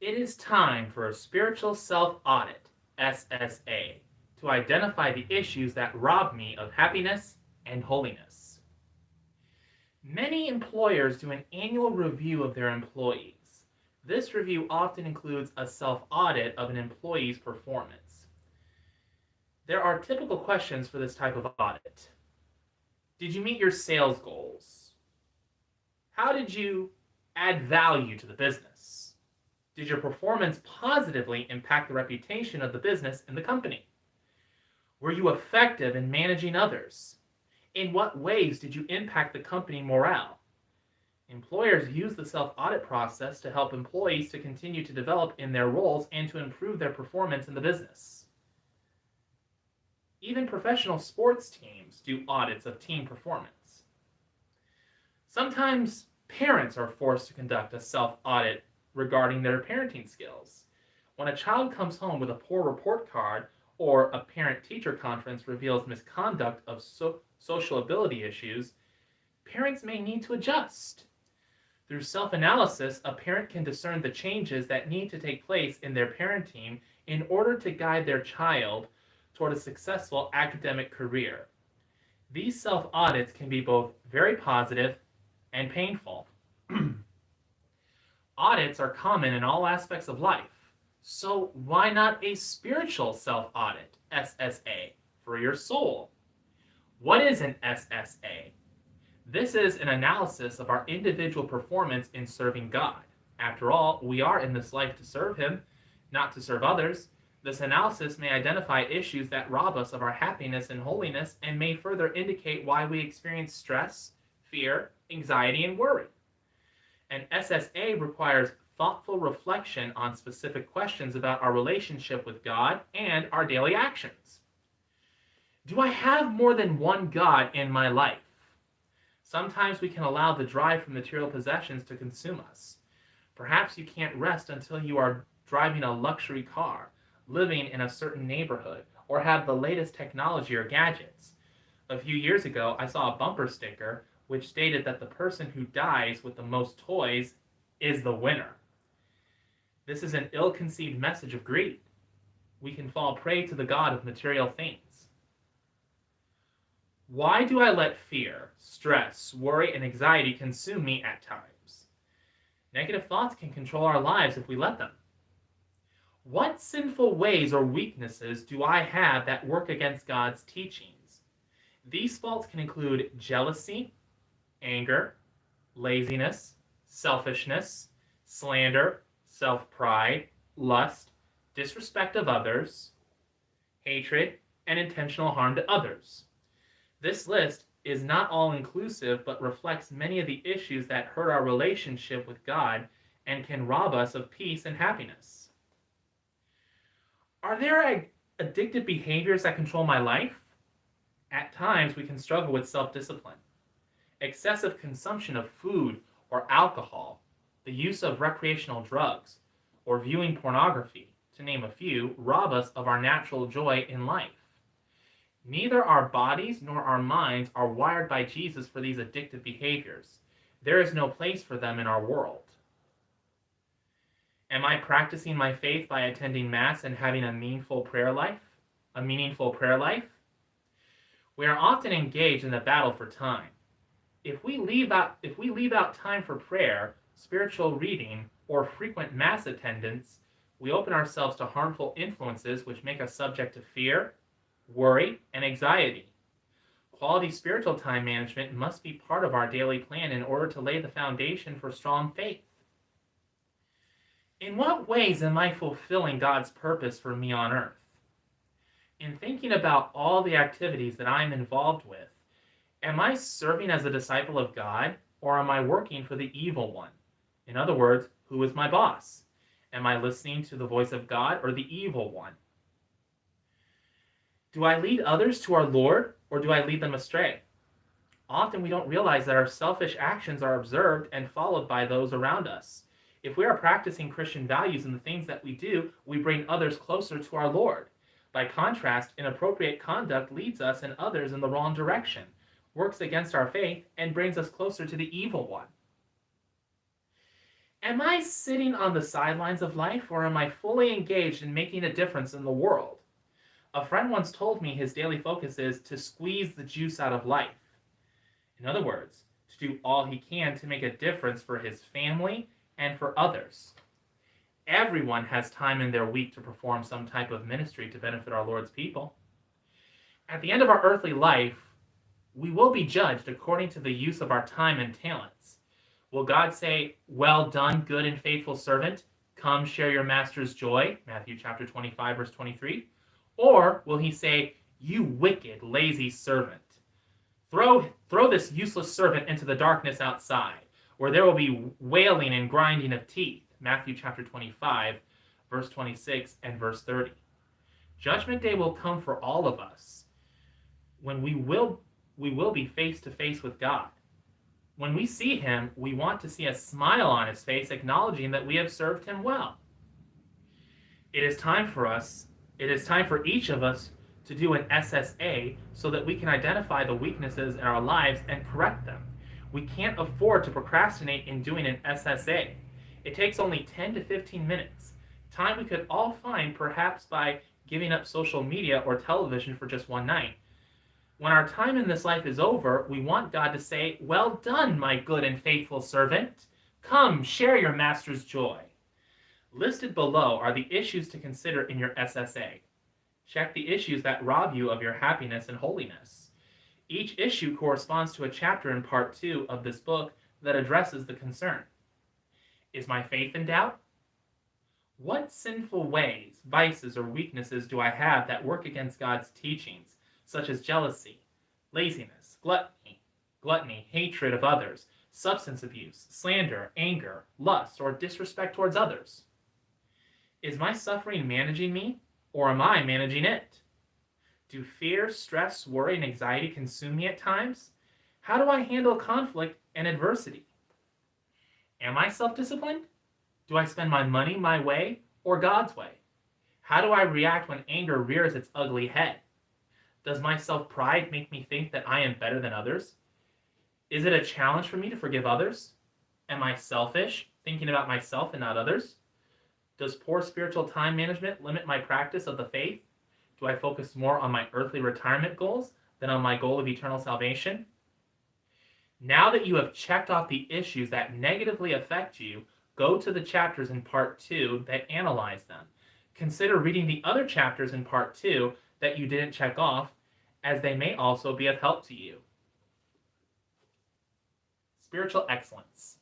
It is time for a spiritual self-audit, SSA, to identify the issues that rob me of happiness and holiness. Many employers do an annual review of their employees. This review often includes a self-audit of an employee's performance. There are typical questions for this type of audit. Did you meet your sales goals? How did you add value to the business? Did your performance positively impact the reputation of the business and the company? Were you effective in managing others? In what ways did you impact the company morale? Employers use the self-audit process to help employees to continue to develop in their roles and to improve their performance in the business. Even professional sports teams do audits of team performance. Sometimes parents are forced to conduct a self-audit regarding their parenting skills. When a child comes home with a poor report card or a parent-teacher conference reveals misconduct of social ability issues, parents may need to adjust. Through self-analysis, a parent can discern the changes that need to take place in their parenting in order to guide their child toward a successful academic career. These self-audits can be both very positive and painful. Audits are common in all aspects of life, so why not a spiritual self-audit, SSA, for your soul? What is an SSA? This is an analysis of our individual performance in serving God. After all, we are in this life to serve Him, not to serve others. This analysis may identify issues that rob us of our happiness and holiness and may further indicate why we experience stress, fear, anxiety, and worry. An SSA requires thoughtful reflection on specific questions about our relationship with God and our daily actions. Do I have more than one God in my life? Sometimes we can allow the drive for material possessions to consume us. Perhaps you can't rest until you are driving a luxury car, living in a certain neighborhood, or have the latest technology or gadgets. A few years ago, I saw a bumper sticker which stated that the person who dies with the most toys is the winner. This is an ill-conceived message of greed. We can fall prey to the god of material things. Why do I let fear, stress, worry, and anxiety consume me at times? Negative thoughts can control our lives if we let them. What sinful ways or weaknesses do I have that work against God's teachings? These faults can include jealousy, anger, laziness, selfishness, slander, self-pride, lust, disrespect of others, hatred, and intentional harm to others. This list is not all-inclusive, but reflects many of the issues that hurt our relationship with God and can rob us of peace and happiness. Are there addictive behaviors that control my life? At times, we can struggle with self-discipline. Excessive consumption of food or alcohol, the use of recreational drugs, or viewing pornography, to name a few, rob us of our natural joy in life. Neither our bodies nor our minds are wired by Jesus for these addictive behaviors. There is no place for them in our world. Am I practicing my faith by attending Mass and having a meaningful prayer life? We are often engaged in the battle for time. If we leave out time for prayer, spiritual reading, or frequent Mass attendance, we open ourselves to harmful influences which make us subject to fear, worry, and anxiety. Quality spiritual time management must be part of our daily plan in order to lay the foundation for strong faith. In what ways am I fulfilling God's purpose for me on earth? In thinking about all the activities that I am involved with, am I serving as a disciple of God, or am I working for the evil one? In other words, who is my boss? Am I listening to the voice of God or the evil one? Do I lead others to our Lord, or do I lead them astray? Often we don't realize that our selfish actions are observed and followed by those around us. If we are practicing Christian values in the things that we do, we bring others closer to our Lord. By contrast, inappropriate conduct leads us and others in the wrong direction, works against our faith, and brings us closer to the evil one. Am I sitting on the sidelines of life, or am I fully engaged in making a difference in the world? A friend once told me his daily focus is to squeeze the juice out of life. In other words, to do all he can to make a difference for his family and for others. Everyone has time in their week to perform some type of ministry to benefit our Lord's people. At the end of our earthly life, we will be judged according to the use of our time and talents. Will God say, "Well done, good and faithful servant, come share your master's joy," Matthew chapter 25, verse 23? Or will he say, "You wicked, lazy servant, throw this useless servant into the darkness outside, where there will be wailing and grinding of teeth," Matthew chapter 25, verse 26 and verse 30. Judgment day will come for all of us, when we will be face to face with God. When we see him, we want to see a smile on his face, acknowledging that we have served him well. It is time for each of us to do an SSA so that we can identify the weaknesses in our lives and correct them. We can't afford to procrastinate in doing an SSA. It takes only 10 to 15 minutes, time we could all find perhaps by giving up social media or television for just one night. When our time in this life is over, we want God to say, "Well done, my good and faithful servant. Come, share your master's joy." Listed below are the issues to consider in your SSA. Check the issues that rob you of your happiness and holiness. Each issue corresponds to a chapter in part 2 of this book that addresses the concern. Is my faith in doubt? What sinful ways, vices, or weaknesses do I have that work against God's teachings, such as jealousy, laziness, gluttony, hatred of others, substance abuse, slander, anger, lust, or disrespect towards others? Is my suffering managing me, or am I managing it? Do fear, stress, worry, and anxiety consume me at times? How do I handle conflict and adversity? Am I self-disciplined? Do I spend my money my way or God's way? How do I react when anger rears its ugly head? Does my self-pride make me think that I am better than others? Is it a challenge for me to forgive others? Am I selfish, thinking about myself and not others? Does poor spiritual time management limit my practice of the faith? Do I focus more on my earthly retirement goals than on my goal of eternal salvation? Now that you have checked off the issues that negatively affect you, go to the chapters in part 2 that analyze them. Consider reading the other chapters in part 2 that you didn't check off, as they may also be of help to you. Spiritual excellence.